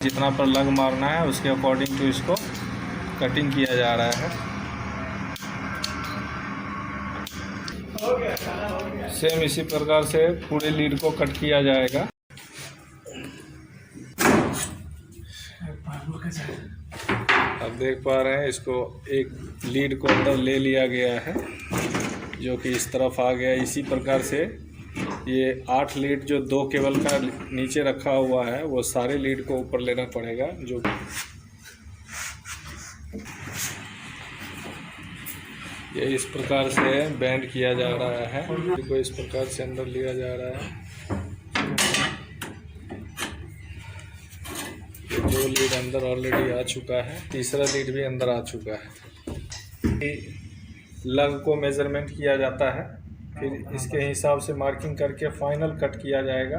जितना पर लग मारना है उसके अकॉर्डिंग टू इसको कटिंग किया जा रहा है। सेम इसी प्रकार से पूरे लीड को कट किया जाएगा। आप देख पा रहे हैं इसको एक लीड को अंदर ले लिया गया है जो कि इस तरफ आ गया। इसी प्रकार से ये 8 लीड जो 2 केबल का नीचे रखा हुआ है वो सारे लीड को ऊपर लेना पड़ेगा। जो ये इस प्रकार से बैंड किया जा रहा है, इसको इस प्रकार से अंदर लिया जा रहा है। ये 2 लीड अंदर ऑलरेडी आ चुका है, तीसरा लीड भी अंदर आ चुका है। लग को मेजरमेंट किया जाता है, फिर इसके हिसाब से मार्किंग करके फाइनल कट किया जाएगा।